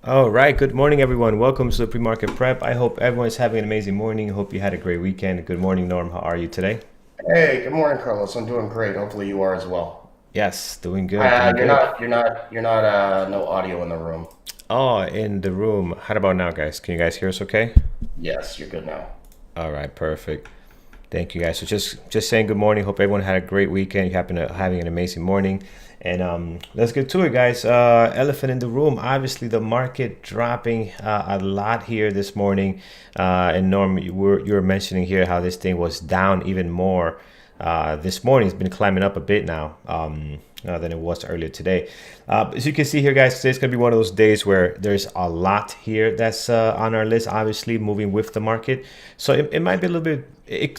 All right. Good morning, everyone. Welcome to the pre-market prep. I hope everyone's having an amazing morning. I hope you had a great weekend. Good morning, Norm. How are you today? Hey, good morning, Carlos. I'm doing great. Hopefully you are as well. Yes, doing good, doing You're good. not, no audio in the room. Oh, in the room. How about now, guys? Can you guys hear us okay? Yes, you're good now. All right, perfect. Thank you, guys. So just saying good morning. Hope everyone had a great weekend. You happen to having an amazing morning. And let's get to it, guys. Elephant in the room. Obviously, the market dropping a lot here this morning. And Norm, you were mentioning here how this thing was down even more this morning. It's been climbing up a bit now. Than it was earlier today. As you can see here, guys, today's gonna be one of those days where there's a lot here that's on our list. Obviously, moving with the market, so it might be a little bit.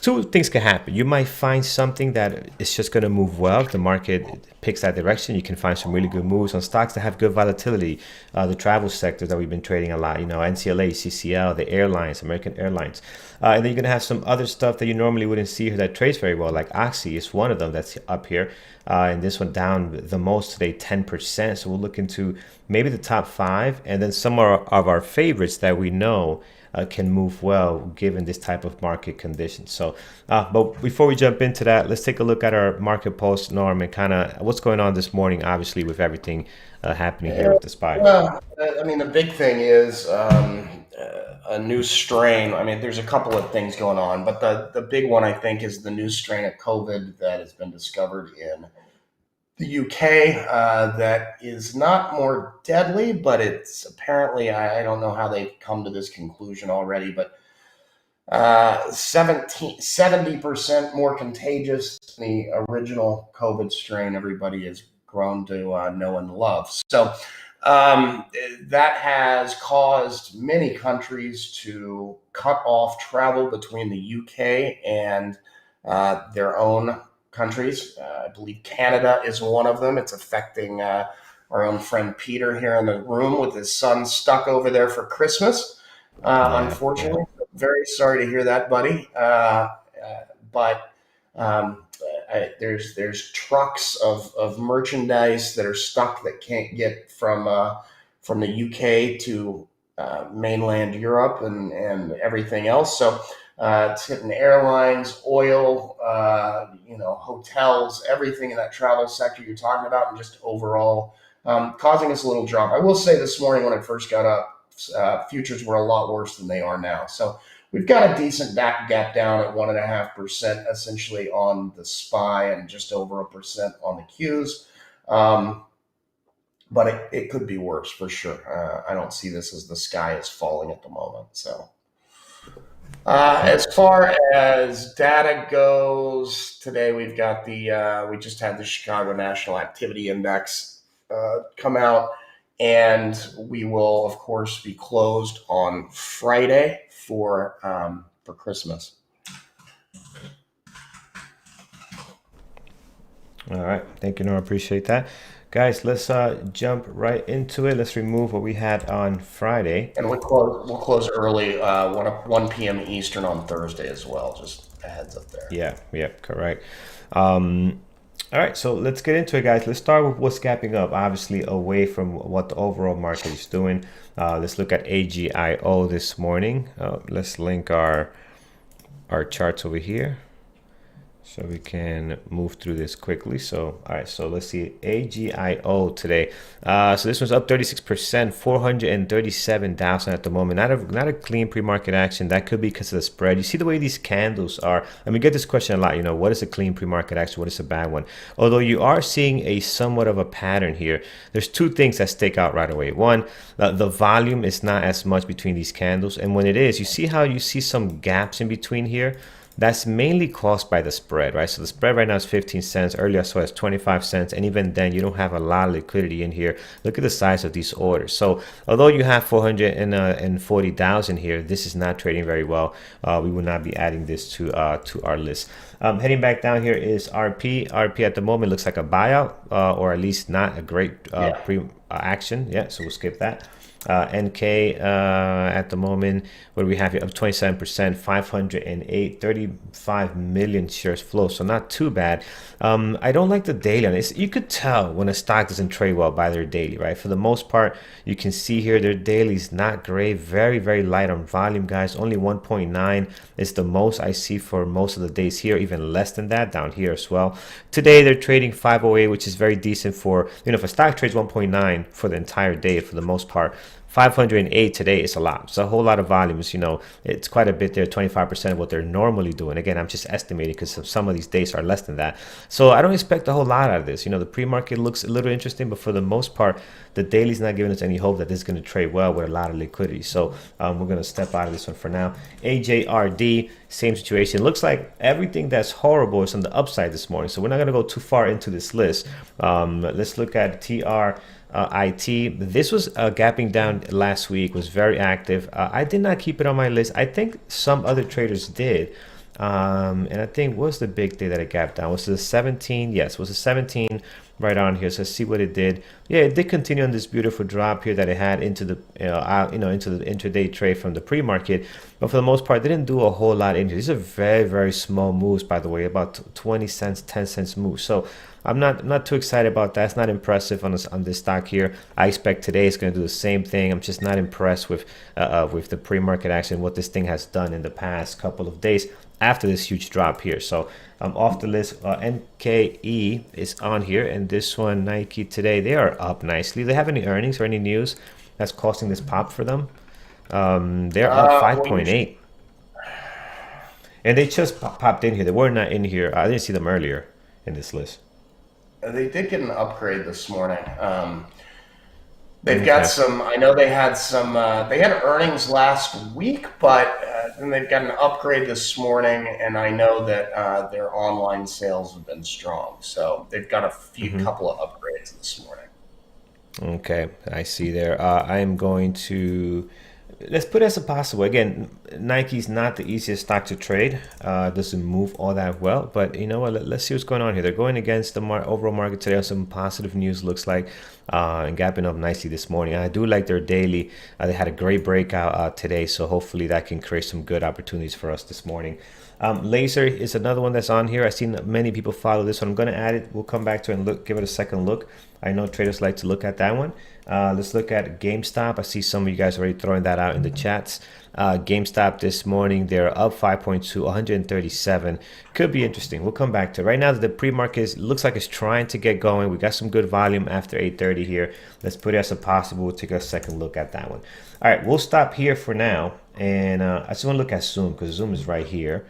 Two things can happen. You might find something that is just gonna move well. If the market picks that direction, you can find some really good moves on stocks that have good volatility. The travel sectors that we've been trading a lot, NCLA, CCL, the airlines, American Airlines. And then you're gonna have some other stuff that you normally wouldn't see here that trades very well, like Oxy is one of them that's up here. And this one down the most today, 10%. So we'll look into maybe the top five and then some of our favorites that we know can move well given this type of market conditions. So, but before we jump into that, let's take a look at our market post, Norm, and kind of what's going on this morning, obviously, with everything happening here Yeah, with the SPY. I mean, the big thing is a new strain. I mean, there's a couple of things going on, but the big one, I think, is the new strain of COVID that has been discovered in the UK that is not more deadly, but it's apparently, I don't know how they've come to this conclusion already, but 70% more contagious than the original COVID strain everybody has grown to know and love. So um, that has caused many countries to cut off travel between the UK and their own countries. I believe Canada is one of them. It's affecting our own friend Peter here in the room with his son stuck over there for Christmas. Yeah, yeah. Unfortunately, very sorry to hear that, buddy. But there's trucks of merchandise that are stuck that can't get from the UK to mainland Europe and everything else. So it's hitting airlines, oil, hotels, everything in that travel sector you're talking about, and just overall causing us a little drop. I will say this morning when I first got up, futures were a lot worse than they are now. So we've got a decent back gap down at 1.5% essentially on the SPY and just over a percent on the Qs. Um, but it could be worse for sure. I don't see this as the sky is falling at the moment. So Yeah. as far as data goes, today we just had the Chicago National Activity Index come out, and we will of course be closed on Friday for Christmas. All right. Thank you, Norm. Appreciate that. Guys, let's jump right into it. Let's remove what we had on Friday. And we'll close early, 1 p.m. Eastern on Thursday as well. Just a heads up there. Yeah, yeah, correct. All right, so let's get into it, guys. Let's start with what's gapping up, obviously away from what the overall market is doing. Let's look at AGIO this morning. Let's link our charts over here so we can move through this quickly. So, all right, so let's see AGIO today. So this one's up 36%, 437,000 at the moment. Not a clean pre-market action. That could be because of the spread. You see the way these candles are. And we get this question a lot. What is a clean pre-market action? What is a bad one? Although you are seeing a somewhat of a pattern here, there's two things that stick out right away. One, the volume is not as much between these candles, and when it is, you see how you see some gaps in between here. That's mainly caused by the spread, right? So the spread right now is 15 cents. Earlier I saw it's 25 cents. And even then, you don't have a lot of liquidity in here. Look at the size of these orders. So although you have 440,000 here, this is not trading very well. We will not be adding this to our list. Heading back down here is RP. RP at the moment looks like a buyout, or at least not a great Yeah. pre action. Yeah, so we'll skip that. NK at the moment, what do we have here? Up 27%, 508, 35 million shares flow. So not too bad. I don't like the daily on this. You could tell when a stock doesn't trade well by their daily, right? For the most part, you can see here their daily is not great. Very, very light on volume, guys. Only 1.9 is the most I see for most of the days here, even less than that down here as well. Today, they're trading 508, which is very decent for, if a stock trades 1.9 for the entire day, for the most part, 508 today is a lot. It's a whole lot of volumes. It's quite a bit there, 25% of what they're normally doing. Again, I'm just estimating because some of these days are less than that. So I don't expect a whole lot out of this. The pre-market looks a little interesting, but for the most part, the daily's not giving us any hope that this is going to trade well with a lot of liquidity. So we're going to step out of this one for now. AJRD, same situation. Looks like everything that's horrible is on the upside this morning. So we're not going to go too far into this list. Let's look at TR. IT. This was gapping down last week, was very active. I did not keep it on my list. I think some other traders did. And I think what's the big day that it gapped down? Was it the 17? Yes, was the 17 right on here. So let's see what it did. Yeah, it did continue on this beautiful drop here that it had into the into the intraday trade from the pre-market. But for the most part, they didn't do a whole lot in here. These are very, very small moves, by the way, about 20 cents, 10 cents moves. So I'm not too excited about that. It's not impressive on this stock here. I expect today it's going to do the same thing. I'm just not impressed with the pre-market action, what this thing has done in the past couple of days after this huge drop here. So I'm off the list. NKE is on here, and this one, Nike, today they are up nicely. Do they have any earnings or any news that's causing this pop for them? They're up 5.8, and they just popped in here. They were not in here. I didn't see them earlier in this list. They did get an upgrade this morning. They've got some. I know they had some. They had earnings last week, but then they've got an upgrade this morning, and I know that their online sales have been strong. So they've got a couple of upgrades this morning. Okay, I see there. I am going to let's put it as a possible. Again, Nike's not the easiest stock to trade. Doesn't move all that well, but you know what? Let's see what's going on here. They're going against the overall market today. Some positive news looks like, and gapping up nicely this morning. I do like their daily. They had a great breakout today, so hopefully that can create some good opportunities for us this morning. Laser is another one that's on here. I've seen many people follow this one. I'm going to add it. We'll come back to it and give it a second look. I know traders like to look at that one. Let's look at GameStop. I see some of you guys already throwing that out in the chats. GameStop this morning, they're up 5.2, 137. Could be interesting. We'll come back to it. Right now, the pre-market looks like it's trying to get going. We got some good volume after 8:30 here. Let's put it as a possible. We'll take a second look at that one. All right, we'll stop here for now. And I just want to look at Zoom because Zoom is right here.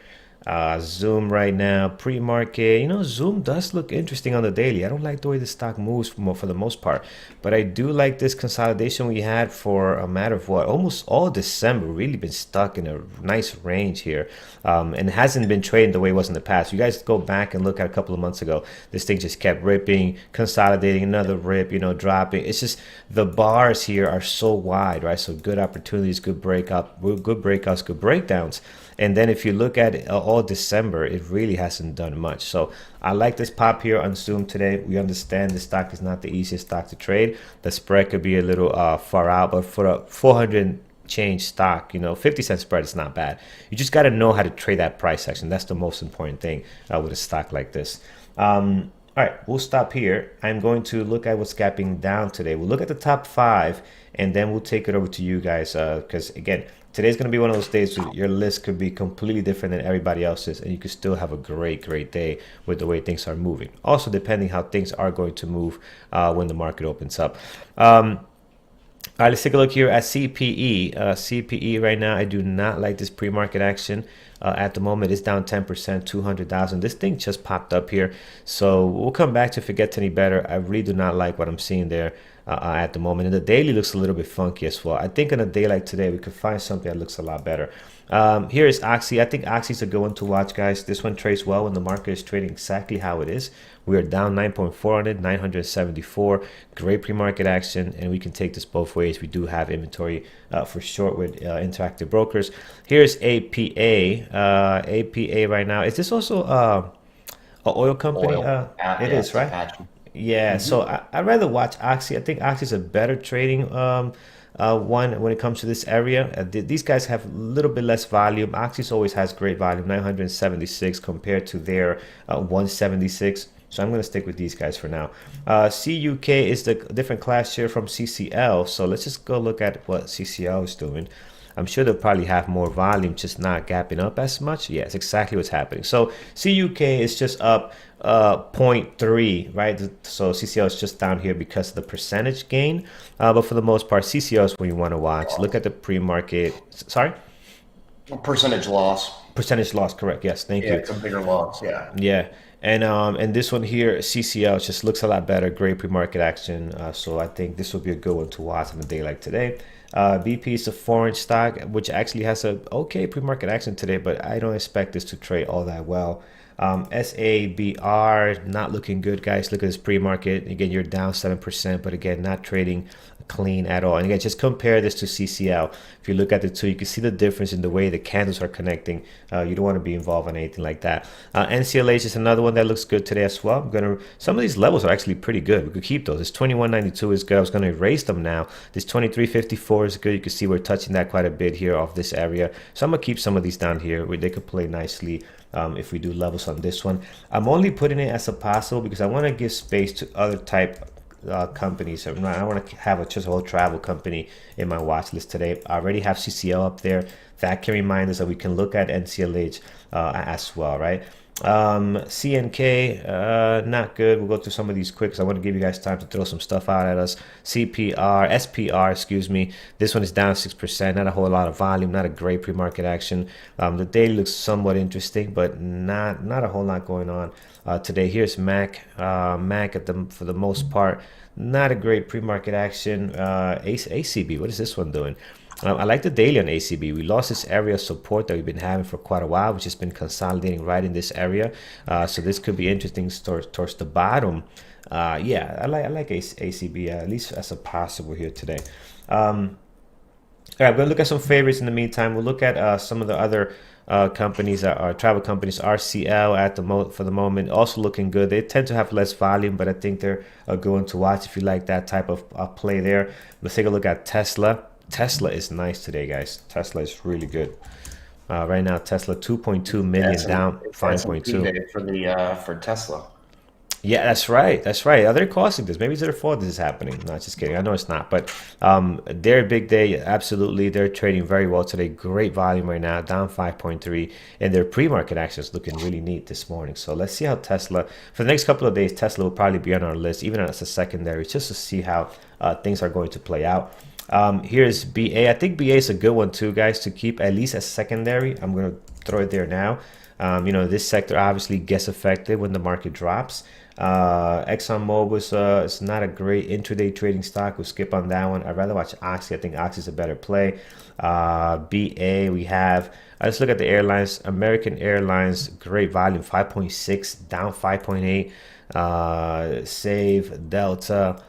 Zoom right now, pre-market, Zoom does look interesting on the daily. I don't like the way the stock moves for the most part, but I do like this consolidation we had for a matter of almost all December. Really been stuck in a nice range here, and hasn't been trading the way it was in the past. You guys go back and look at a couple of months ago, this thing just kept ripping, consolidating, another rip, dropping. It's just the bars here are so wide, right? So good opportunities, good breakouts, good breakdowns. And then if you look at all December, it really hasn't done much. So I like this pop here on Zoom today. We understand the stock is not the easiest stock to trade. The spread could be a little far out, but for a 400 change stock, 50-cent spread is not bad. You just got to know how to trade that price action. That's the most important thing with a stock like this. All right, we'll stop here. I'm going to look at what's gapping down today. We'll look at the top 5, and then we'll take it over to you guys because, again, today's going to be one of those days where your list could be completely different than everybody else's, and you could still have a great day with the way things are moving. Also, depending how things are going to move when the market opens up. All right, let's take a look here at CPE. CPE right now, I do not like this pre-market action. At the moment, it's down 10%, 200,000. This thing just popped up here. So we'll come back to if it gets any better. I really do not like what I'm seeing there at the moment. And the daily looks a little bit funky as well. I think on a day like today, we could find something that looks a lot better. Here is Oxy. I think Oxy's a good one to watch, guys. This one trades well when the market is trading exactly how it is. We are down 9.4 on it, 974. Great pre-market action, and we can take this both ways. We do have inventory for short with Interactive Brokers. Here's APA. APA right now. Is this also an oil company? It is, right? Yeah, so I'd rather watch Oxy. I think Oxy is a better trading one when it comes to this area. These guys have a little bit less volume. Oxys always has great volume, 976 compared to their 176. So I'm going to stick with these guys for now. CUK is the different class here from CCL. So let's just go look at what CCL is doing. I'm sure they'll probably have more volume, just not gapping up as much. Yes, exactly what's happening. So CUK is just up 0.3, right? So CCL is just down here because of the percentage gain. But for the most part, CCL is what you want to watch. Look at the pre-market. Sorry? Percentage loss. Percentage loss, correct. Yes, thank you. Yeah, it's a bigger loss. Yeah. Yeah. And this one here, CCL, just looks a lot better. Great pre-market action. So I think this will be a good one to watch on a day like today. BP is a foreign stock, which actually has a okay pre-market action today, but I don't expect this to trade all that well. SABR not looking good, guys. Look at this pre-market. Again, you're down 7%, but again, not trading clean at all. And again, just compare this to CCL. If you look at the two, you can see the difference in the way the candles are connecting. You don't want to be involved in anything like that. NCLH is another one that looks good today as well. Some of these levels are actually pretty good. We could keep those. This 21.92 is good. I was going to erase them now. This 23.54 is good. You can see we're touching that quite a bit here off this area. So I'm going to keep some of these down here where they could play nicely. If we do levels on this one, I'm only putting it as a possible because I want to give space to other type companies. I want to have just a whole travel company in my watch list today. I already have CCL up there. That can remind us that we can look at NCLH as well, right? CNK, not good. We'll go through some of these quick because I want to give you guys time to throw some stuff out at us. SPR, excuse me. This one is down 6%. Not a whole lot of volume. Not a great pre-market action. The daily looks somewhat interesting, but not a whole lot going on today. Here's Mac. Mac for the most part, not a great pre-market action. ACB, what is this one doing? I like the daily on ACB. We lost this area of support that we've been having for quite a while, which has been consolidating right in this area. So this could be interesting towards the bottom. Yeah, I like ACB, at least as a possible here today. All right, we're going to look at some favorites in the meantime. We'll look at some of the other companies that are travel companies. RCL for the moment also looking good. They tend to have less volume, but I think they're a good one to watch if you like that type of play there. Let's take a look at Tesla. Tesla is nice today, guys. Tesla is really good. Right now, Tesla 2.2 million down 5.2 for Tesla. Yeah, that's right. That's right. They're causing this. Maybe it's their fault this is happening. No, just kidding. I know it's not. But their big day, absolutely. They're trading very well today. Great volume right now, down 5.3. And their pre-market action is looking really neat this morning. So let's see how Tesla, for the next couple of days, Tesla will probably be on our list, even as a secondary, just to see how things are going to play out. Here's BA. I think BA is a good one too, guys, to keep at least as secondary. I'm going to throw it there now. This sector obviously gets affected when the market drops. ExxonMobil is not a great intraday trading stock. We'll skip on that one. I'd rather watch Oxy. I think Oxy is a better play. BA, we have, let's look at the airlines. American Airlines, great volume, 5.6, down 5.8. Save, Delta.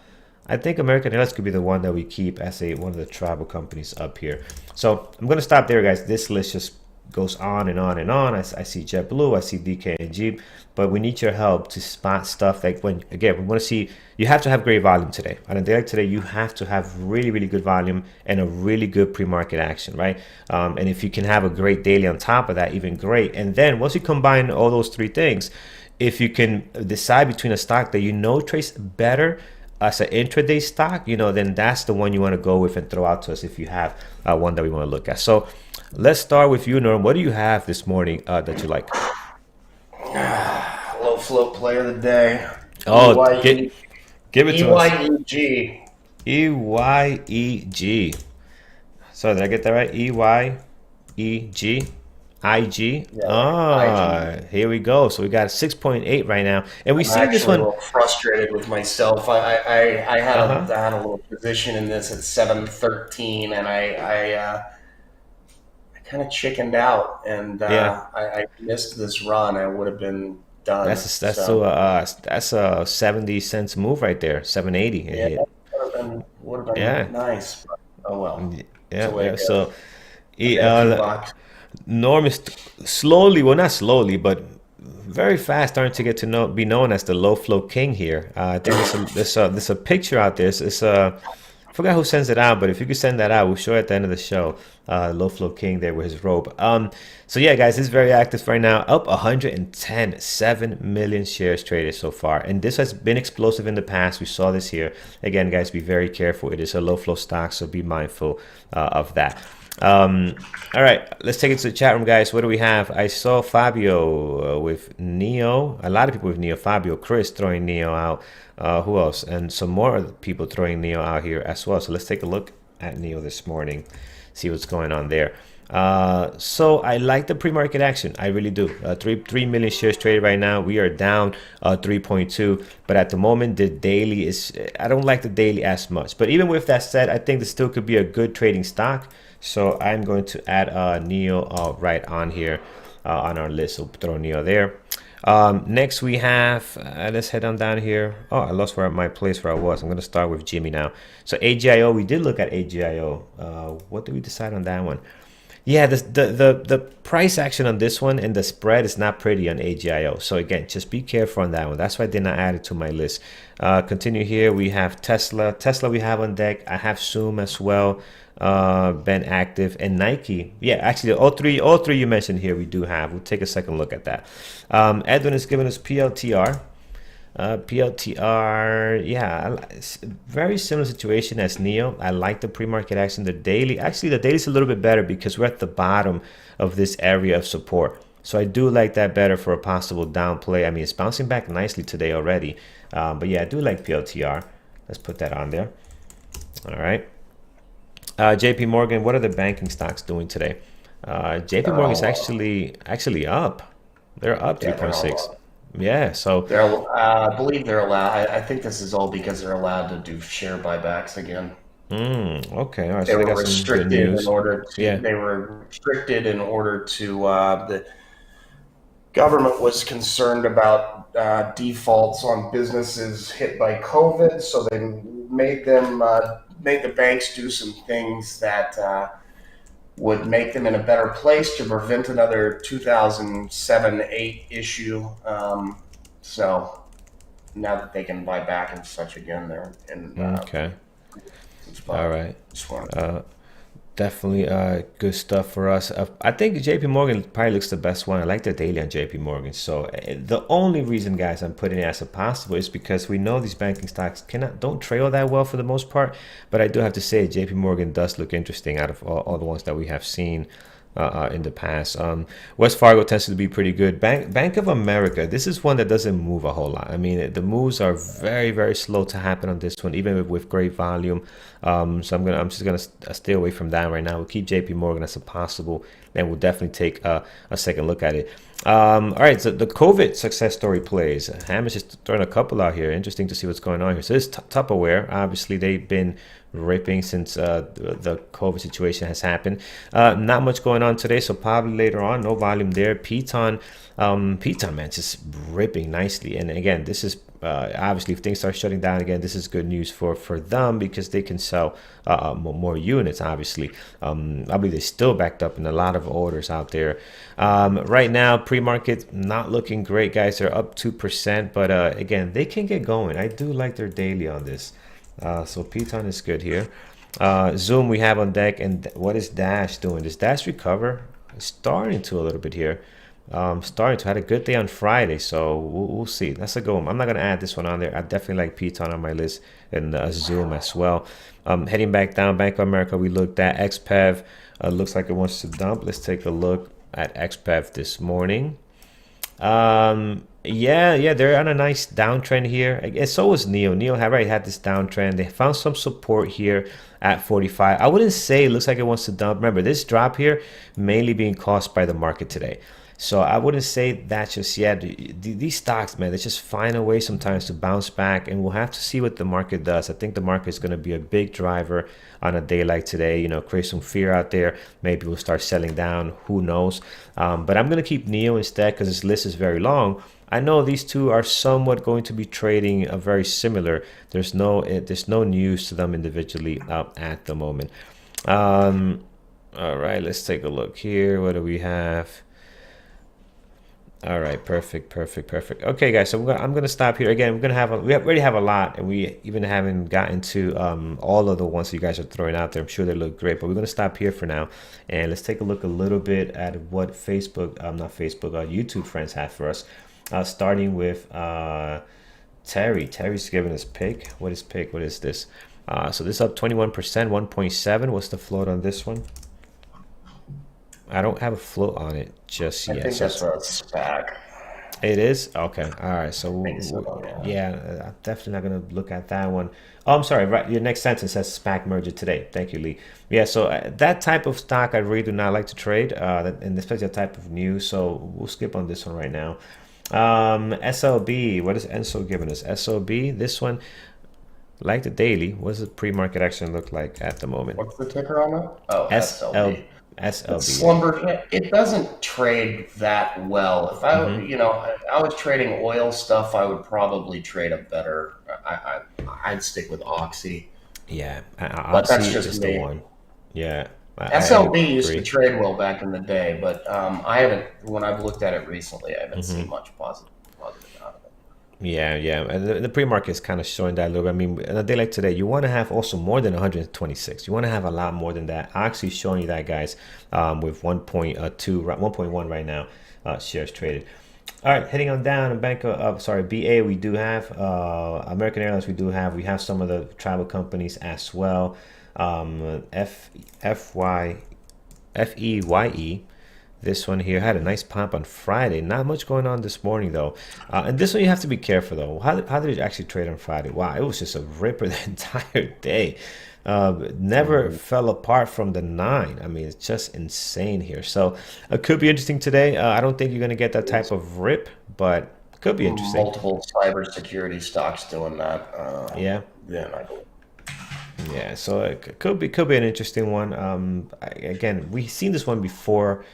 I think American Airlines could be the one that we keep as one of the travel companies up here. So I'm going to stop there, guys. This list just goes on and on and on. I see JetBlue, I see DKNG, but we need your help to spot stuff like we want to see, you have to have great volume today. On a day like today, you have to have really, really good volume and a really good pre-market action, right? And if you can have a great daily on top of that, even great. And then once you combine all those three things, if you can decide between a stock that trades better as an intraday stock, then that's the one you want to go with and throw out to us if you have one that we want to look at. So let's start with you, Norm. What do you have this morning that you like? Low float play of the day. Oh, give it to us. EYEG. EYEG. So did I get that right? EYEG? IG. Yeah, IG. Here we go. So we got 6.8 right now, and we see this one. I'm a little frustrated with myself. I had a little position in this at 7.13, and I kind of chickened out, and I missed this run. I would have been done. That's a 70 cents move right there. 7.80. Yeah, would have been nice. But, oh well. Yeah. So. Norm is slowly, well, not slowly, but very fast starting to get to be known as the low flow king here. I think there's a picture out there. It's forgot who sends it out, but if you could send that out, we'll show it at the end of the show. Low Flow King there with his robe. So yeah, guys, it's very active right now. Up 110, 7 million shares traded so far, and this has been explosive in the past. We saw this here again, guys. Be very careful. It is a low flow stock, so be mindful of that. All right, let's take it to the chat room, guys. What do we have? I saw Fabio with Neo. A lot of people with Neo. Fabio, Chris throwing Neo out. Who else? And some more people throwing Neo out here as well. So let's take a look at Neo this morning, see what's going on there. So I like the pre-market action. I really do. 3 million shares traded right now. We are down 3.2, but at the moment the daily is, I don't like the daily as much. But even with that said, I think this still could be a good trading stock. So I'm going to add Neo right on here on our list. So throw Neo there. Next we have, let's head on down here. Oh, I lost my place where I was. I'm going to start with Jimmy now. So AGIO, we did look at AGIO. What did we decide on that one? Yeah, the price action on this one and the spread is not pretty on AGIO. So again, just be careful on that one. That's why I did not add it to my list. Continue here. We have Tesla. Tesla we have on deck. I have Zoom as well. Ben Active and Nike. Yeah, actually all three you mentioned here we do have. We'll take a second look at that. Edwin is giving us PLTR. PLTR, yeah, very similar situation as Neo. I like the pre-market action. The daily, actually the daily is a little bit better because we're at the bottom of this area of support. So I do like that better for a possible down play. I mean, it's bouncing back nicely today already. But yeah, I do like PLTR. Let's put that on there. All right. JP Morgan, what are the banking stocks doing today? JP Morgan is actually up. They're up 3.6. Yeah, so I believe they're allowed. I think this is all because they're allowed to do share buybacks again. Okay, all right. They So they were got some good restricted news. in order to. Yeah. They were restricted in order to. The government was concerned about defaults on businesses hit by COVID, so they made the banks do some things that would make them in a better place to prevent another 2007-8 issue. So now that they can buy back and such again, they're in. Okay. All right. Definitely good stuff for us. I think JP Morgan probably looks the best one. I like the daily on JP Morgan. So the only reason, guys, I'm putting it as a possible is because we know these banking stocks don't trail that well for the most part. But I do have to say JP Morgan does look interesting out of all the ones that we have seen in the past. West Fargo tends to be pretty good. Bank of America, this is one that doesn't move a whole lot. I mean, the moves are very, very slow to happen on this one, even with great volume. So I'm just gonna stay away from that right now. We'll keep JP Morgan as a possible, and we'll definitely take a second look at it. All right, so the COVID success story plays. Ham is just throwing a couple out here. Interesting to see what's going on here. So this Tupperware, obviously they've been ripping since the COVID situation has happened. Not much going on today, so probably later on. No volume there. Piton, man, just ripping nicely. And again, this is obviously if things start shutting down again, this is good news for them because they can sell more units. Obviously, I believe they're still backed up in a lot of orders out there. Right now, pre-market not looking great, guys. They're up 2%, but again, they can get going. I do like their daily on this. So Piton is good here. Zoom we have on deck, and what is Dash doing? Does Dash recover? It's starting to a little bit here. Starting to had a good day on Friday, so we'll see. That's a good one. I'm not gonna add this one on there. I definitely like Piton on my list, and Zoom as well. Heading back down, Bank of America we looked at. XPEV looks like it wants to dump. Let's take a look at XPEV this morning. Yeah, they're on a nice downtrend here. I guess so was Neo. Neo have already had this downtrend. They found some support here at 45. I wouldn't say it looks like it wants to dump. Remember, this drop here mainly being caused by the market today. So I wouldn't say that just yet. These stocks, man, they just find a way sometimes to bounce back, and we'll have to see what the market does. I think the market is going to be a big driver on a day like today. You know, create some fear out there. Maybe we'll start selling down. Who knows? But I'm going to keep Neo instead because this list is very long. I know these two are somewhat going to be trading very similar. There's no news to them individually at the moment. All right, let's take a look here. What do we have? All right, perfect, perfect, perfect. Okay, guys, so I'm gonna stop here again. We already have a lot, and we even haven't gotten to all of the ones you guys are throwing out there. I'm sure they look great, but we're gonna stop here for now, and let's take a look a little bit at what not Facebook, YouTube friends have for us. Starting with Terry. Terry's giving us pick. What is pick? What is this? So this up 21%, 1.7. What's the float on this one? I don't have a float on it just I yet, think so that's a SPAC. it is okay. All right. So I think so, yeah. yeah, I'm definitely not gonna look at that one. Oh, I'm sorry. Right, your next sentence says SPAC merger today. Thank you, Lee. Yeah. So that type of stock I really do not like to trade. And especially that type of news. So we'll skip on this one right now. SLB. What is Enso giving us? SLB. This one, like the daily. What does the pre-market action look like at the moment? What's the ticker on that? Oh, SL SLB. It's SLB. Yeah. slumbered. It doesn't trade that well. If I, Mm-hmm. I was trading oil stuff, I would probably trade a better. I'd stick with Oxy, Yeah. but that's Oxy just is the me. one. Yeah. I SLB used to agree. trade well back in the day, but I haven't. When I've looked at it recently, I haven't seen Mm-hmm. much positive out of it. Yeah, yeah, and the pre-market is kind of showing that a little bit. I mean, on a day like today, you want to have also more than 126. You want to have a lot more than that. Actually, showing you that, guys, with 1.2, 1.1 right now, shares traded. All right, heading on down, and BA, we do have American Airlines. We have some of the travel companies as well. FY FEYE. This one here had a nice pump on Friday. Not much going on this morning though. And this one you have to be careful though. How did it actually trade on Friday? Wow, it was just a ripper the entire day. Never Mhm. fell apart from the nine. I mean, it's just insane here. So it could be interesting today. I don't think you're gonna get that type There's of rip, but it could be interesting. multiple cybersecurity stocks doing that. Yeah. Yeah, I believe. Yeah, so it could be an interesting one. Again, we've seen this one before.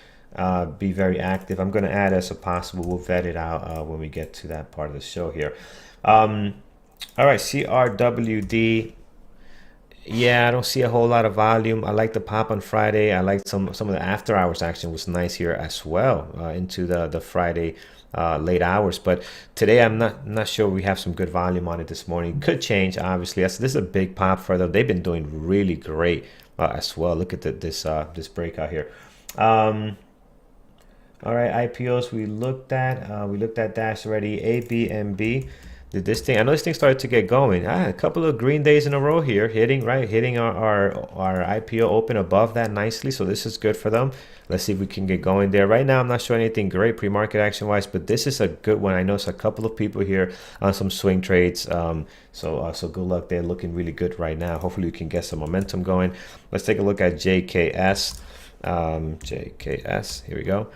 Be very active. I'm going to add as a possible. We'll vet it out when we get to that part of the show here. Um, all right, CRWD. Yeah, I don't see a whole lot of volume. I like the pop on Friday. I like some of the after hours action was nice here as well into the Friday late hours. But today I'm not sure we have some good volume on it this morning. Could change obviously. This is a big pop for them. They've been doing really great as well. Look at this breakout here. Um, all right, IPOs we looked at. We looked at Dash already. ABMB. Did this thing? I know this thing started to get going. A couple of green days in a row here, hitting our IPO open above that nicely. So this is good for them. Let's see if we can get going there. Right now, I'm not showing anything great pre-market action wise, but this is a good one. I know it's a couple of people here on some swing trades. So good luck. They're looking really good right now. Hopefully, we can get some momentum going. Let's take a look at JKS. JKS. Here we go.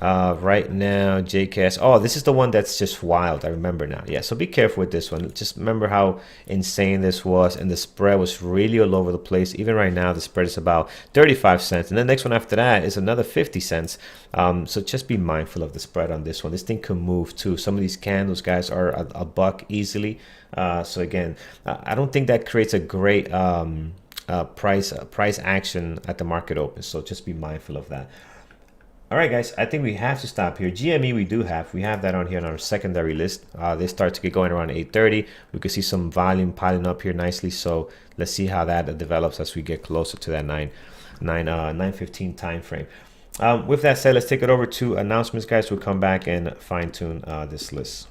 Right now, JKS. Oh, this is the one that's just wild. I remember now. Yeah, so be careful with this one. Just remember how insane this was, and the spread was really all over the place. Even right now, the spread is about 35 cents, and the next one after that is another 50 cents. So just be mindful of the spread on this one. This thing can move too. Some of these candles, guys, are a buck easily. So again, I don't think that creates a great price action at the market open. So just be mindful of that. All right, guys, I think we have to stop here. GME, we have that on here on our secondary list. They start to get going around 8:30. We could see some volume piling up here nicely. So let's see how that develops as we get closer to that 9:15 time frame. With that said, let's take it over to announcements, guys. We'll come back and fine tune this list.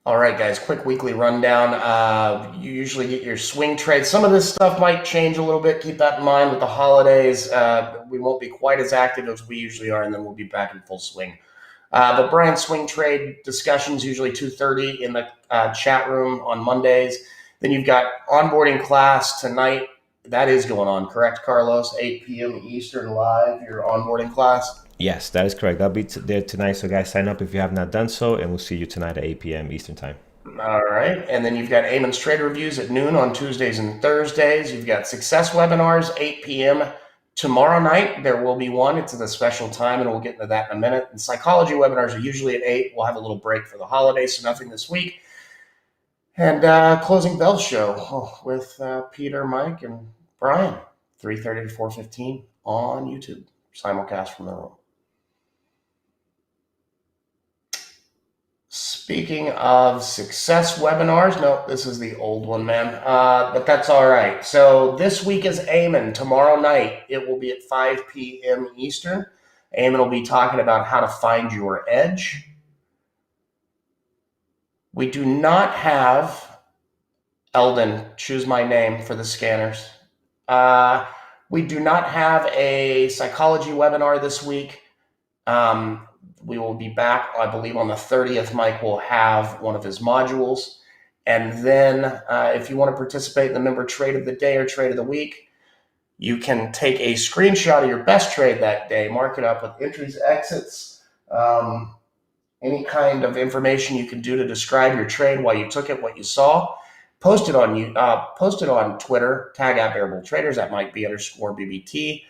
All right, guys, quick weekly rundown. You usually get your swing trades. Some of this stuff might change a little bit. Keep that in mind with the holidays. We won't be quite as active as we usually are, and then we'll be back in full swing. But Brian's swing trade discussions usually 2:30 in the chat room on Mondays. Then you've got onboarding class tonight. That is going on, correct, Carlos? 8 p.m. Eastern live, your onboarding class. Yes, that is correct. I'll be there tonight. So, guys, sign up if you have not done so, and we'll see you tonight at 8 p.m. Eastern Time. All right. And then you've got Eamon's trade reviews at noon on Tuesdays and Thursdays. You've got success webinars, 8 p.m. Tomorrow night. There will be one. It's at a special time, and we'll get into that in a minute. And psychology webinars are usually at 8. We'll have a little break for the holidays, so nothing this week. And closing bell show with Peter, Mike, and Brian, 3:30 to 4:15. on YouTube, simulcast from the room. Speaking of success webinars, no, this is the old one, man, but that's all right. So this week is Eamon. Tomorrow night, it will be at 5 p.m. Eastern. Eamon will be talking about how to find your edge. We do not have, Eldon, choose my name for the scanners. We do not have a psychology webinar this week. We will be back, I believe, on the 30th. Mike will have one of his modules. And then if you want to participate in the member trade of the day or trade of the week, you can take a screenshot of your best trade that day, mark it up with entries, exits, any kind of information you can do to describe your trade, why you took it, what you saw. Post it on Twitter, tag at Bearable Traders, at Mike B_BBT,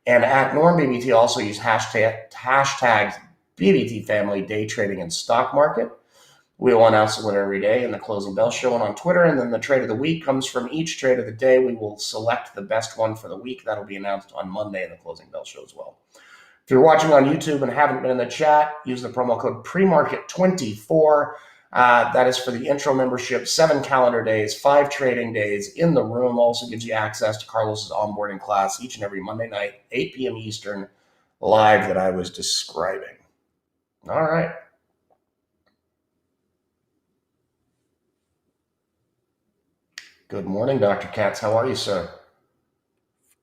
and at NormBBT. Also use hashtags BBT Family, Day Trading, and Stock Market. We will announce the winner every day in the Closing Bell Show and on Twitter, and then the trade of the week comes from each trade of the day. We will select the best one for the week. That'll be announced on Monday in the Closing Bell Show as well. If you're watching on YouTube and haven't been in the chat, use the promo code PREMARKET24. That is for the intro membership, 7 calendar days, 5 trading days in the room. Also gives you access to Carlos's onboarding class each and every Monday night, 8 p.m. Eastern, live that I was describing. All right. Good morning, Dr. Katz. How are you, sir?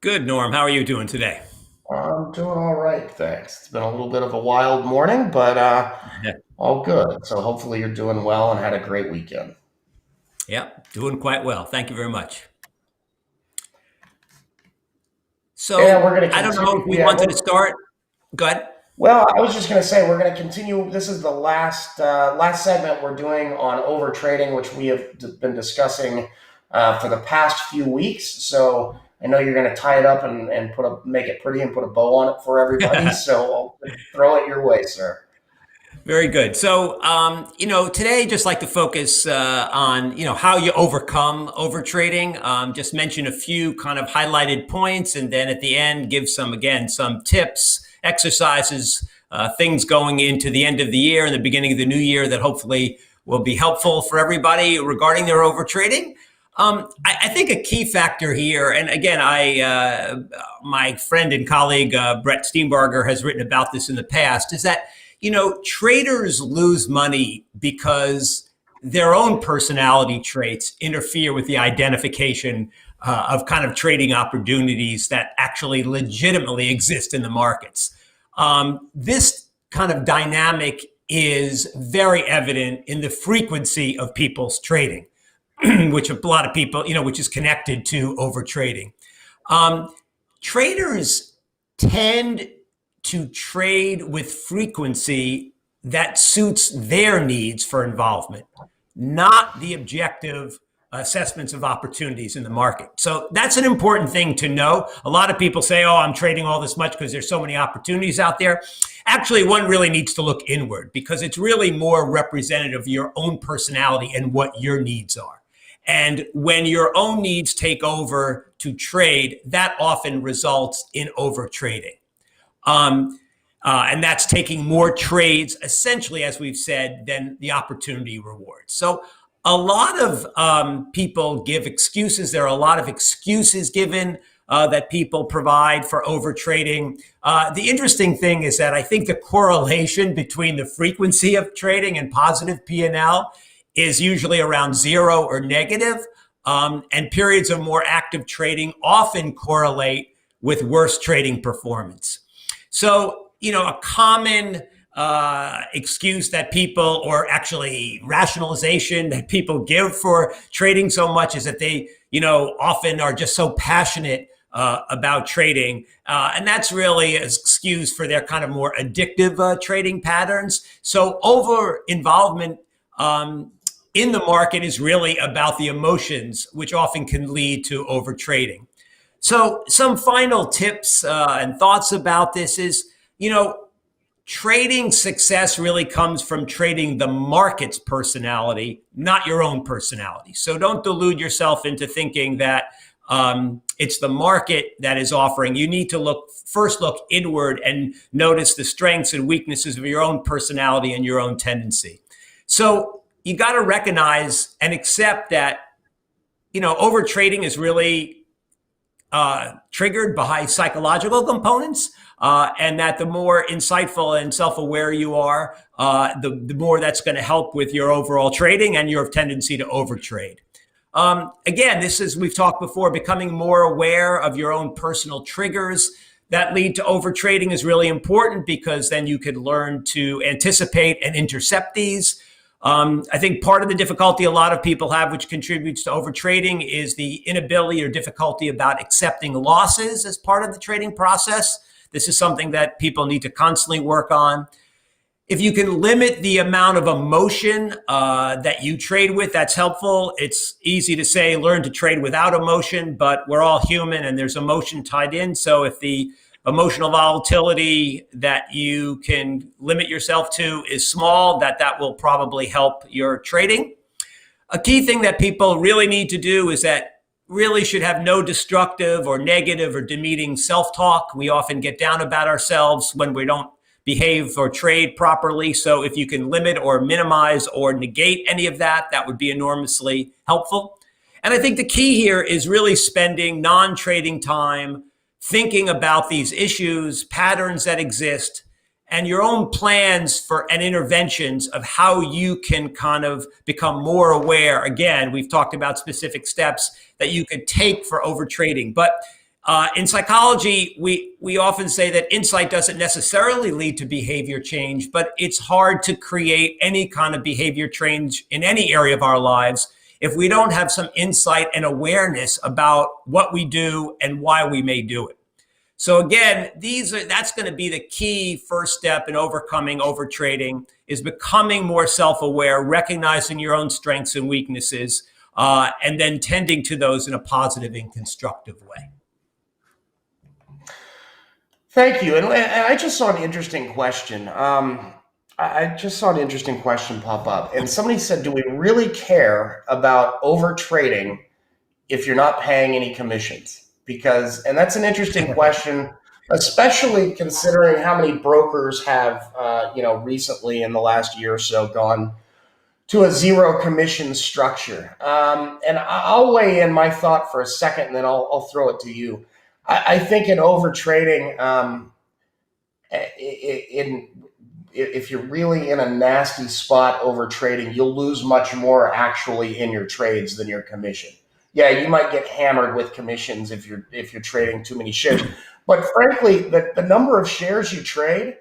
Good, Norm. How are you doing today? I'm doing all right, thanks. It's been a little bit of a wild morning, but all good. So hopefully you're doing well and had a great weekend. Yeah, doing quite well. Thank you very much. So yeah, we're gonna I don't know if we wanted to start. Go ahead. Well, I was just going to say we're going to continue. This is the last segment we're doing on over trading, which we have been discussing for the past few weeks. So I know you're going to tie it up and make it pretty and put a bow on it for everybody. So I'll throw it your way, sir. Very good. So, today just like to focus on, how you overcome over trading. Just mention a few kind of highlighted points, and then at the end, give some tips, exercises, things going into the end of the year and the beginning of the new year that hopefully will be helpful for everybody regarding their over trading. I think a key factor here, and again, my friend and colleague, Brett Steenbarger, has written about this in the past, is that traders lose money because their own personality traits interfere with the identification of kind of trading opportunities that actually legitimately exist in the markets. This kind of dynamic is very evident in the frequency of people's trading, which a lot of people, which is connected to over trading. Traders tend to trade with frequency that suits their needs for involvement, not the objective assessments of opportunities in the market. So that's an important thing to know. A lot of people say, oh, I'm trading all this much because there's so many opportunities out there. Actually, one really needs to look inward because it's really more representative of your own personality and what your needs are. And when your own needs take over to trade, that often results in over trading. And that's taking more trades, essentially, as we've said, than the opportunity rewards. So a lot of people give excuses. There are a lot of excuses given that people provide for over trading. The interesting thing is that I think the correlation between the frequency of trading and positive P&L is usually around 0 or negative. And periods of more active trading often correlate with worse trading performance. So, a common excuse that people, or actually rationalization that people give for trading so much, is that they, often are just so passionate about trading. And that's really an excuse for their kind of more addictive trading patterns. So over involvement in the market is really about the emotions, which often can lead to over trading. So some final tips and thoughts about this is, trading success really comes from trading the market's personality, not your own personality. So don't delude yourself into thinking that It's the market that is offering. You need to first look inward and notice the strengths and weaknesses of your own personality and your own tendency. So you got to recognize and accept that, over trading is really triggered by psychological components, and that the more insightful and self-aware you are, the more that's going to help with your overall trading and your tendency to overtrade. Again, we've talked before, becoming more aware of your own personal triggers that lead to overtrading is really important, because then you could learn to anticipate and intercept these. I think part of the difficulty a lot of people have, which contributes to overtrading, is the inability or difficulty about accepting losses as part of the trading process. This is something that people need to constantly work on. If you can limit the amount of emotion that you trade with, that's helpful. It's easy to say, learn to trade without emotion, but we're all human and there's emotion tied in. So if the emotional volatility that you can limit yourself to is small, that will probably help your trading. A key thing that people really need to do is that really should have no destructive or negative or demeaning self-talk. We often get down about ourselves when we don't behave or trade properly. So if you can limit or minimize or negate any of that, that would be enormously helpful. And I think the key here is really spending non-trading time thinking about these issues, patterns that exist, and your own plans and interventions of how you can kind of become more aware. Again, we've talked about specific steps that you could take for overtrading. But in psychology, we often say that insight doesn't necessarily lead to behavior change, but it's hard to create any kind of behavior change in any area of our lives if we don't have some insight and awareness about what we do and why we may do it. So again, that's going to be the key first step in overcoming overtrading, is becoming more self-aware, recognizing your own strengths and weaknesses, and then tending to those in a positive and constructive way. Thank you. And I just saw an interesting question. I just saw an interesting question pop up. And somebody said, do we really care about over trading if you're not paying any commissions? And that's an interesting question, especially considering how many brokers have, recently in the last year or so gone to a zero commission structure. And I'll weigh in my thought for a second, and then I'll throw it to you. I think in overtrading, if you're really in a nasty spot overtrading, you'll lose much more actually in your trades than your commission. Yeah, you might get hammered with commissions if you're trading too many shares. But frankly, the number of shares you trade,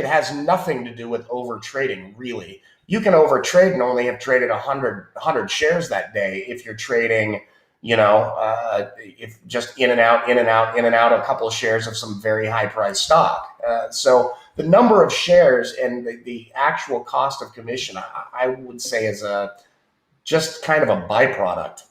has nothing to do with overtrading, really. You can overtrade and only have traded 100 shares that day if you're trading, if just in and out, a couple of shares of some very high price stock. So the number of shares and the actual cost of commission, I would say, is just kind of a byproduct.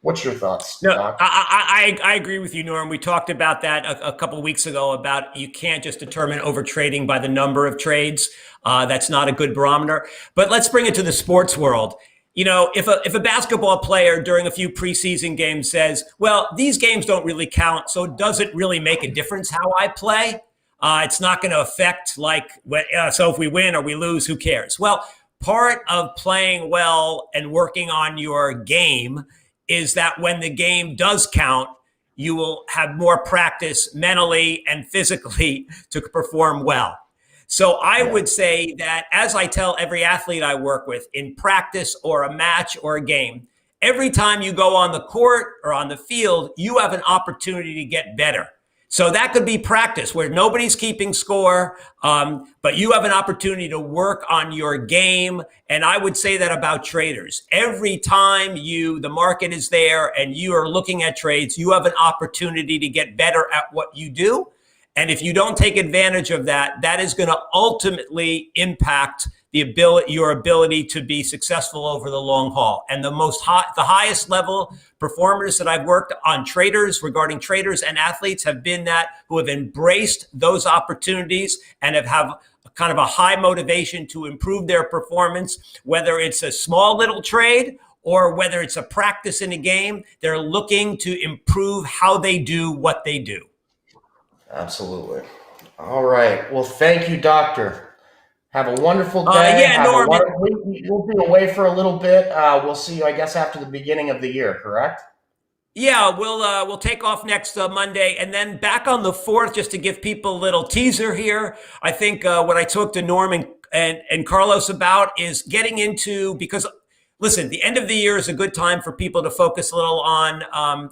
What's your thoughts, Doc? I agree with you, Norm. We talked about that a couple of weeks ago, about you can't just determine overtrading by the number of trades. That's not a good barometer. But let's bring it to the sports world. If a basketball player during a few preseason games says, well, these games don't really count, so it doesn't really make a difference how I play. It's not going to affect so if we win or we lose, who cares? Well, part of playing well and working on your game is that when the game does count, you will have more practice mentally and physically to perform well. So I would say that, as I tell every athlete I work with, in practice or a match or a game, every time you go on the court or on the field, you have an opportunity to get better. So that could be practice where nobody's keeping score, but you have an opportunity to work on your game. And I would say that about traders. Every time the market is there and you are looking at trades, you have an opportunity to get better at what you do. And if you don't take advantage of that, that is going to ultimately impact your ability to be successful over the long haul. And the highest level performers that I've worked on regarding traders and athletes have been that who have embraced those opportunities and have kind of a high motivation to improve their performance, whether it's a small little trade or whether it's a practice in a game, they're looking to improve how they do what they do. Absolutely. All right. Well, thank you, Doctor. Have a wonderful day. Yeah, Norman. We'll be away for a little bit. We'll see you, I guess, after the beginning of the year, correct? Yeah, we'll take off next Monday, and then back on the 4th, just to give people a little teaser here. I think what I talked to Norm and Carlos about is getting into, because listen, the end of the year is a good time for people to focus a little on,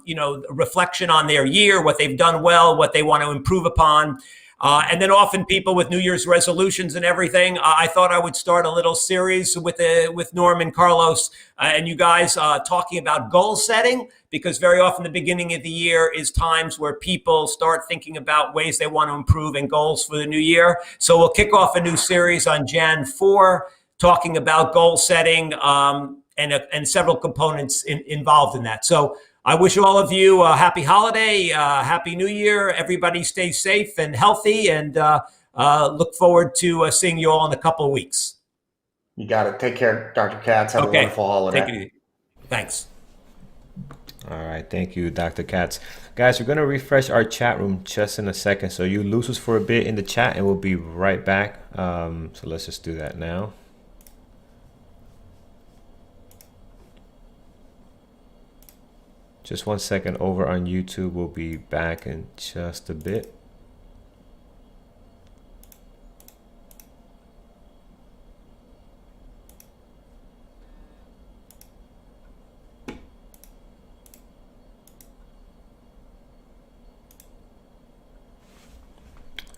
reflection on their year, what they've done well, what they want to improve upon. And then often people with New Year's resolutions and everything. I thought I would start a little series with Norm and Carlos and you guys talking about goal setting, because very often the beginning of the year is times where people start thinking about ways they want to improve and goals for the new year. So we'll kick off a new series on Jan 4, talking about goal setting and several components involved in that. So I wish all of you a happy holiday, happy new year. Everybody stay safe and healthy, and look forward to seeing you all in a couple of weeks. You got it. Take care, Dr. Katz. Have a wonderful holiday. Take it easy. Thanks. All right, thank you, Dr. Katz. Guys, we're going to refresh our chat room just in a second, so you lose us for a bit in the chat, and we'll be right back. So let's just do that now. Just 1 second over on YouTube. We'll be back in just a bit.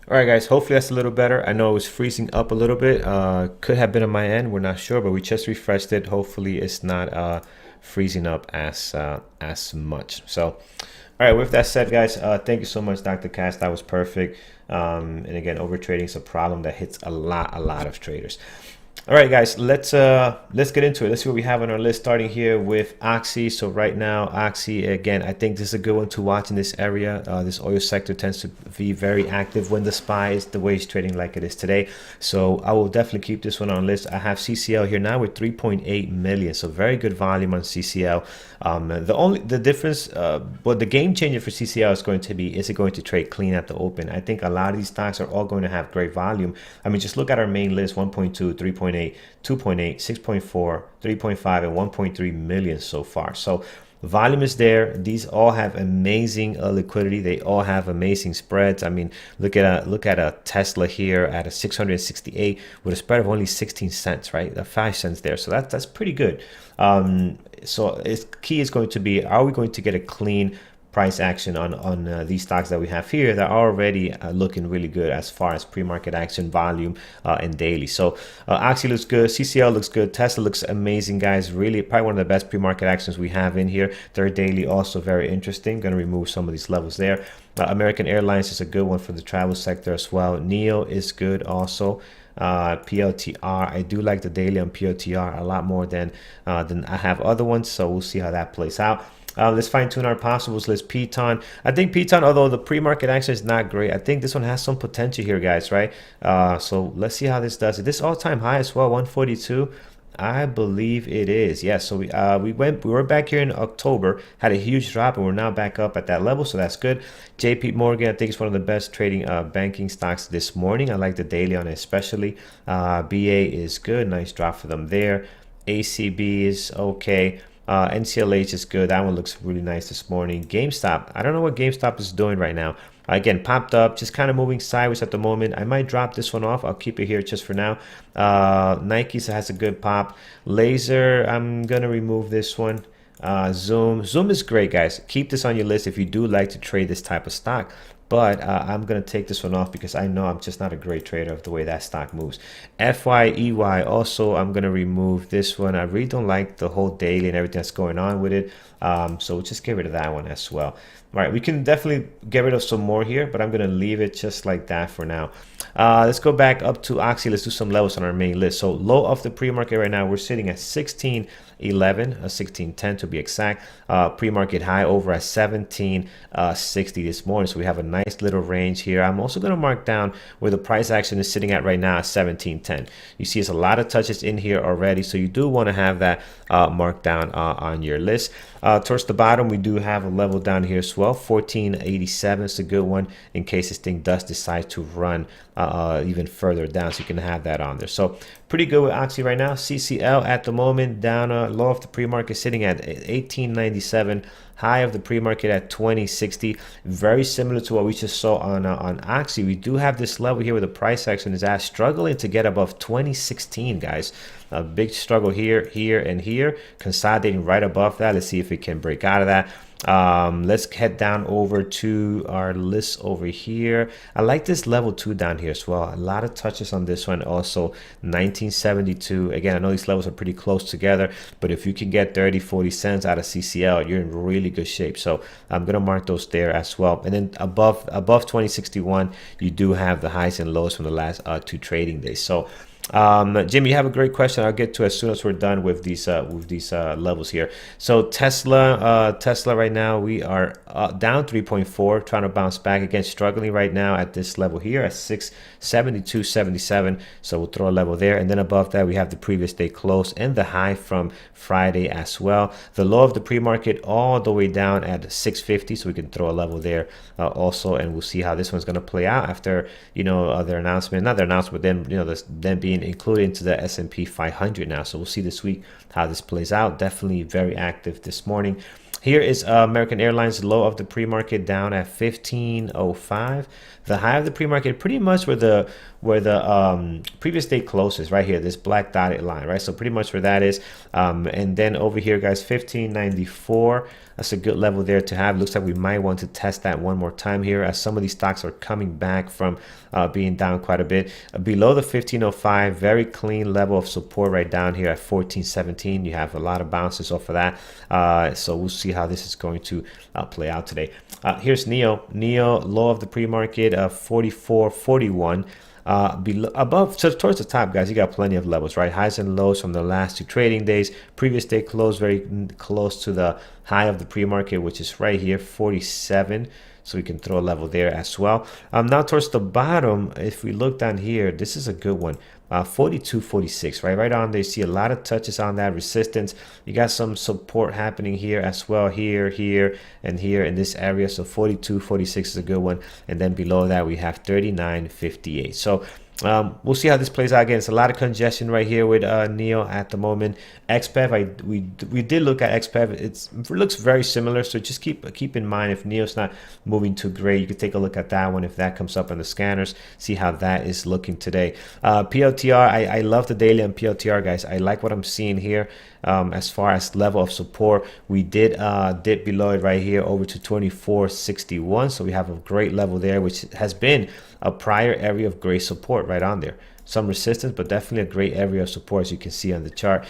All right, guys, hopefully that's a little better. I know it was freezing up a little bit. Could have been on my end. We're not sure, but we just refreshed it. Hopefully it's not freezing up as much. So, all right, with that said, guys, thank you so much, Dr. Katz. That was perfect. And again, overtrading is a problem that hits a lot of traders. All right, guys, let's get into it. Let's see what we have on our list, starting here with Oxy. So right now, Oxy, again, I think this is a good one to watch in this area. This oil sector tends to be very active when the SPY is the way it's trading like it is today. So I will definitely keep this one on the list. I have CCL here now with 3.8 million. So very good volume on CCL. The difference, what the game changer for CCL is going to be, is it going to trade clean at the open? I think a lot of these stocks are all going to have great volume. I mean, just look at our main list: 1.2, 3.8, 2.8, 6.4, 3.5, and 1.3 million so far. So volume is there. These all have amazing liquidity. They all have amazing spreads. I mean, look at a Tesla here at a 668 with a spread of only 16 cents, right? 5 cents there. So that's pretty good. So its key is going to be, are we going to get a clean price action on these stocks that we have here that are already looking really good as far as pre-market action, volume, and daily. So Oxy looks good, CCL looks good, Tesla looks amazing, guys. Really probably one of the best pre-market actions we have in here. Their daily also very interesting. Going to remove some of these levels there. American Airlines is a good one for the travel sector as well. NEO is good also. PLTR, I do like the daily on PLTR a lot more than I have other ones, so we'll see how that plays out. Let's fine tune our possibles list. Piton, I think Piton, although the pre-market action is not great, I think this one has some potential here, guys, right? So let's see how this does. This all-time high as well, 142. I believe it is. Yeah, so we were back here in October, had a huge drop, and we're now back up at that level, so that's good. JP Morgan, I think it's one of the best trading banking stocks this morning. I like the daily on it especially. BA is good, nice drop for them there. ACB is okay. NCLH is good. That one looks really nice this morning. GameStop, I don't know what GameStop is doing right now. Again, popped up, just kind of moving sideways at the moment. I might drop this one off. I'll keep it here just for now. Nike has a good pop. Laser, I'm going to remove this one. Zoom is great, guys. Keep this on your list if you do like to trade this type of stock. But I'm going to take this one off because I know I'm just not a great trader of the way that stock moves. FYEY, also, I'm going to remove this one. I really don't like the whole daily and everything that's going on with it. So we'll just get rid of that one as well. All right, we can definitely get rid of some more here, but I'm going to leave it just like that for now. Let's go back up to Oxy. Let's do some levels on our main list. So low of the pre-market right now, we're sitting at 16 1610 to be exact. Pre-market high over at 1760 this morning. So we have a nice little range here. I'm also going to mark down where the price action is sitting at right now at 1710. You see it's a lot of touches in here already. So you do want to have that marked down on your list. Towards the bottom, we do have a level down here as well. 1487 is a good one in case this thing does decide to run even further down, so you can have that on there. So pretty good with Oxy right now. CCL at the moment down, low of the pre-market sitting at 1897, high of the pre-market at 2060. Very similar to what we just saw on Oxy. We do have this level here where the price action is at, struggling to get above 2016, guys. A big struggle here, here, and here, consolidating right above that. Let's see if it can break out of that. Let's head down over to our list over here. I like this level 2 down here as well. A lot of touches on this one. Also 1972. Again, I know these levels are pretty close together, but if you can get 30-40 cents out of CCL, you're in really good shape. So I'm gonna mark those there as well. And then above 2061, you do have the highs and lows from the last 2 trading days. So Jimmy, you have a great question. I'll get to as soon as we're done with these levels here. So Tesla right now we are down 3.4, trying to bounce back again, struggling right now at this level here at 672.77. So we'll throw a level there, and then above that we have the previous day close and the high from Friday as well. The low of the pre-market all the way down at 650, so we can throw a level there also, and we'll see how this one's going to play out after their announcement, not their announcement, but then them being included into the S&P 500 now. So we'll see this week how this plays out. Definitely very active this morning. Here is American Airlines, low of the pre-market down at 1505. The high of the pre-market pretty much where the previous day closes right here, this black dotted line, right? So pretty much where that is. And then over here, guys, 1594. That's a good level there to have. Looks like we might want to test that one more time here, as some of these stocks are coming back from being down quite a bit. Below the 1505, very clean level of support right down here at 1417. You have a lot of bounces off of that. So we'll see how this is going to play out today. Here's Neo, low of the pre-market, 44.41. Below, above, so towards the top, guys, you got plenty of levels, right? Highs and lows from the last 2 trading days. Previous day close very close to the high of the pre-market, which is right here, 47. So we can throw a level there as well. Now towards the bottom, if we look down here, this is a good one. 42.46, right on there. You see a lot of touches on that resistance. You got some support happening here as well, here, and here in this area. So 42.46 is a good one, and then below that we have 39.58. So we'll see how this plays out. Again, it's a lot of congestion right here with Neo at the moment. XPEV, we did look at XPEV. It looks very similar, so just keep in mind if Neo's not moving too great, you could take a look at that one if that comes up on the scanners, see how that is looking today. PLTR, I love the daily on PLTR, guys. I like what I'm seeing here. As far as level of support, we did dip below it right here over to 24.61, so we have a great level there, which has been a prior area of great support right on there. Some resistance, but definitely a great area of support, as you can see on the chart.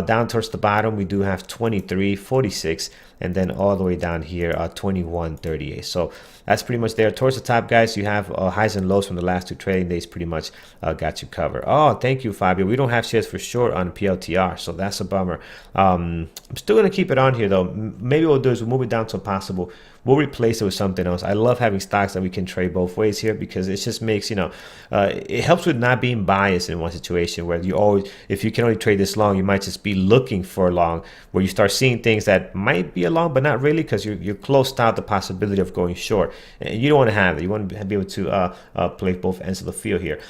Down towards the bottom, we do have 23.46, and then all the way down here, 21.38. So that's pretty much there. Towards the top, guys, you have highs and lows from the last 2 trading days. Pretty much got you covered. Oh, thank you, Fabio. We don't have shares for short on PLTR, so that's a bummer. I'm still gonna keep it on here though. Maybe what we'll do is we'll move it down to possible. We'll replace it with something else. I love having stocks that we can trade both ways here, because it just makes, it helps with not being biased in one situation where you always, if you can only trade this long, you might just be looking for a long, where you start seeing things that might be a long, but not really, because you're closed out the possibility of going short. And you don't want to have that. You want to be able to play both ends of the field here.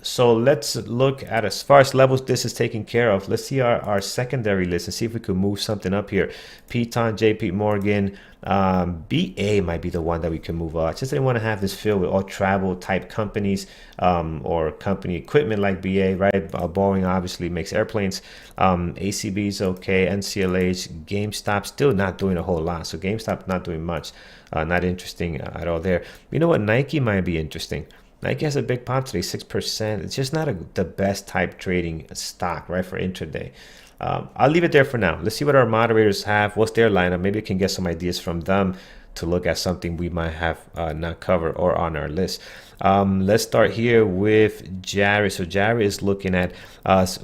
So let's look at, as far as levels this is taken care of, let's see our secondary list and see if we could move something up here. Piton, JP Morgan, BA might be the one that we can move on. Just didn't want to have this filled with all travel type companies or company equipment like BA, right? Boeing obviously makes airplanes. ACB is okay. NCLH, GameStop still not doing a whole lot. So GameStop not doing much. Not interesting at all there. You know what? Nike might be interesting. Nike has a big pop today, 6%. It's just not the best type trading stock, right, for intraday. I'll leave it there for now. Let's see what our moderators have. What's their lineup? Maybe we can get some ideas from them to look at something we might have not covered or on our list. Let's start here with Jared. So Jared is looking at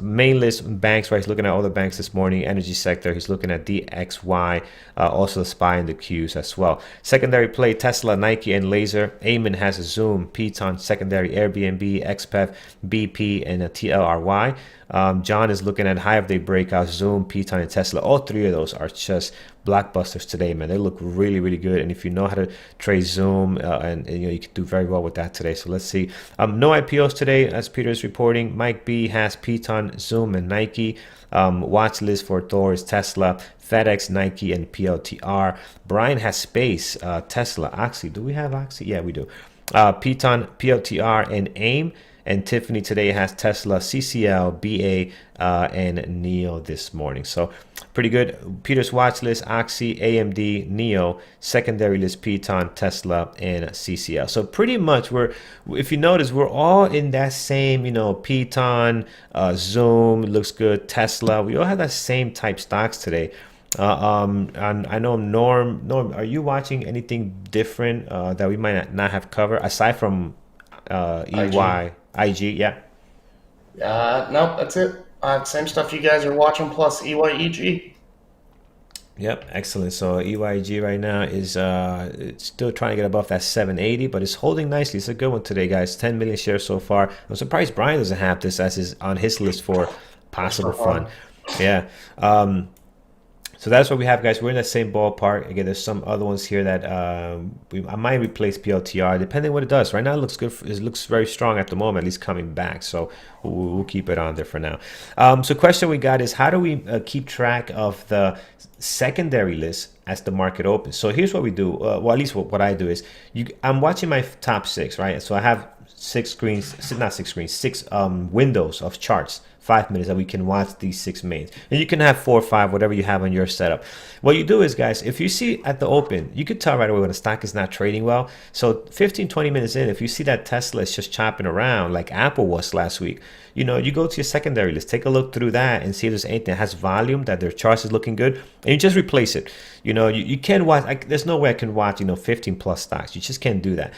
main list banks, right? He's looking at all the banks this morning, energy sector. He's looking at DXY, also the SPY and the Qs as well. Secondary play, Tesla, Nike, and Laser. Eamon has a Zoom, Piton, secondary Airbnb, XPEF, BP, and a TLRY. John is looking at high of day breakout, Zoom, Piton, and Tesla. All three of those are just blockbusters today, man. They look really, really good. And if you know how to trade Zoom, and you know, you can do very well with that today. So let's see. No IPOs today, as Peter is reporting. Mike B has Piton, Zoom, and Nike. Watch list for Thor is Tesla, FedEx, Nike, and PLTR. Brian has Space, Tesla, Oxy. Do we have Oxy? Yeah, we do. Piton, PLTR, and AIM. And Tiffany today has Tesla, CCL, BA, and NEO this morning. So pretty good. Peter's watch list, Oxy, AMD, NEO, secondary list, Piton, Tesla, and CCL. So pretty much if you notice, we're all in that same, you know, Piton, Zoom, looks good, Tesla. We all have that same type stocks today. And I know Norm, are you watching anything different that we might not have covered aside from EY? IG, yeah. No, that's it. Same stuff you guys are watching plus EYEG. Yep, excellent. So EYG right now is it's still trying to get above that 780, but it's holding nicely. It's a good one today, guys. 10 million shares so far. I'm surprised Brian doesn't have this as on his list for possible fun. Yeah. So that's what we have, guys. We're in the same ballpark. Again, there's some other ones here that I might replace PLTR, depending on what it does. Right now, it looks good. It looks very strong at the moment, at least coming back. So we'll keep it on there for now. So question we got is, how do we keep track of the secondary list as the market opens? So here's what we do. Well, at least what I do is, I'm watching my top 6, right? So I have 6 windows of charts, 5 minutes, that we can watch these 6 mains. And you can have 4 or 5, whatever you have on your setup. What you do is, guys, if you see at the open, you could tell right away when a stock is not trading well. So 15-20 minutes in, if you see that Tesla is just chopping around like Apple was last week, you know, you go to your secondary list, take a look through that and see if there's anything that has volume, that their charts is looking good, and you just replace it. You know, you can watch, there's no way I can watch, 15 plus stocks. You just can't do that.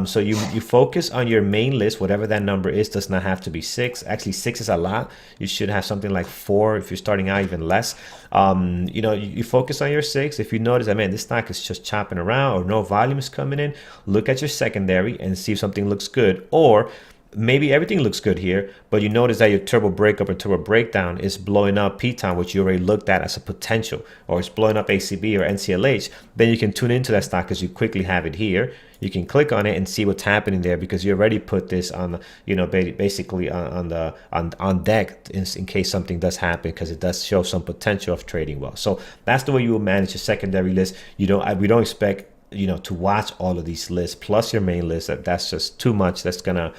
So you focus on your main list, whatever that number is. Does not have to be 6. Actually, 6 is a lot. You should have something like 4 if you're starting out, even less. You focus on your 6. If you notice that, man, this stock is just chopping around or no volume is coming in, look at your secondary and see if something looks good. Or maybe everything looks good here, but you notice that your turbo breakup or turbo breakdown is blowing up Piton, which you already looked at as a potential, or it's blowing up ACB or NCLH. Then you can tune into that stock because you quickly have it here. You can click on it and see what's happening there because you already put this on, basically on deck in case something does happen, because it does show some potential of trading well. So that's the way you will manage your secondary list. We don't expect to watch all of these lists plus your main list. That's just too much. That's gonna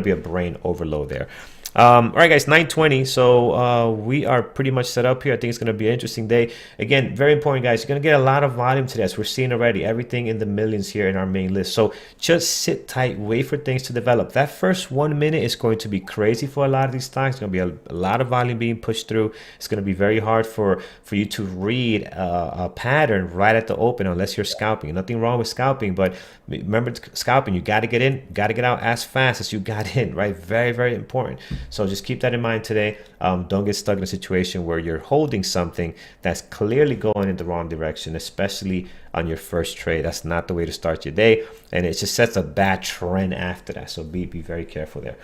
be a brain overload there. All right, guys, 9:20. So we are pretty much set up here. I think it's going to be an interesting day. Again, very important, guys. You're going to get a lot of volume today, as we're seeing already. Everything in the millions here in our main list. So just sit tight, wait for things to develop. That first 1 minute is going to be crazy for a lot of these stocks. It's going to be a lot of volume being pushed through. It's going to be very hard for you to read a pattern right at the open unless you're scalping. Nothing wrong with scalping, but remember, scalping, you got to get in, got to get out as fast as you got in, right? Very, very important. So just keep that in mind today. Don't get stuck in a situation where you're holding something that's clearly going in the wrong direction, especially on your first trade. That's not the way to start your day, and it just sets a bad trend after that. So be very careful there.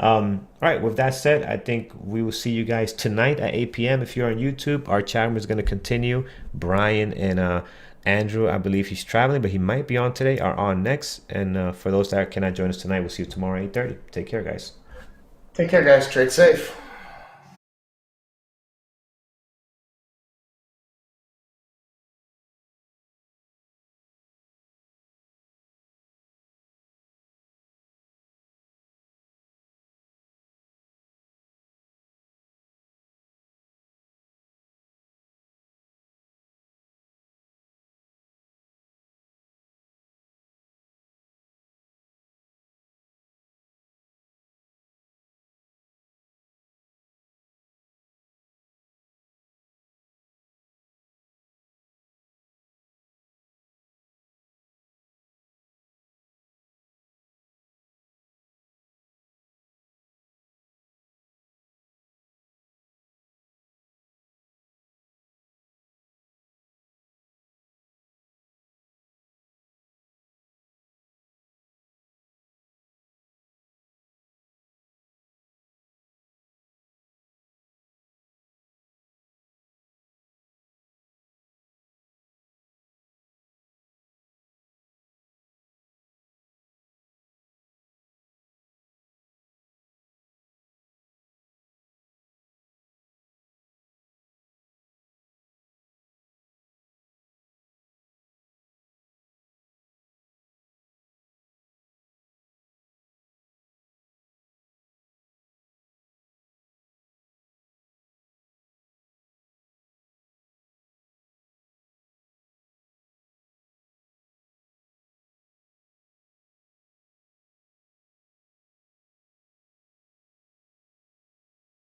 All right, with that said, I think we will see you guys tonight at 8 p.m. If you're on YouTube, our chat room is going to continue. Brian and Andrew, I believe he's traveling, but he might be on today, are on next. And for those that cannot join us tonight, we'll see you tomorrow at 8:30. Take care, guys. Take care, guys. Trade safe.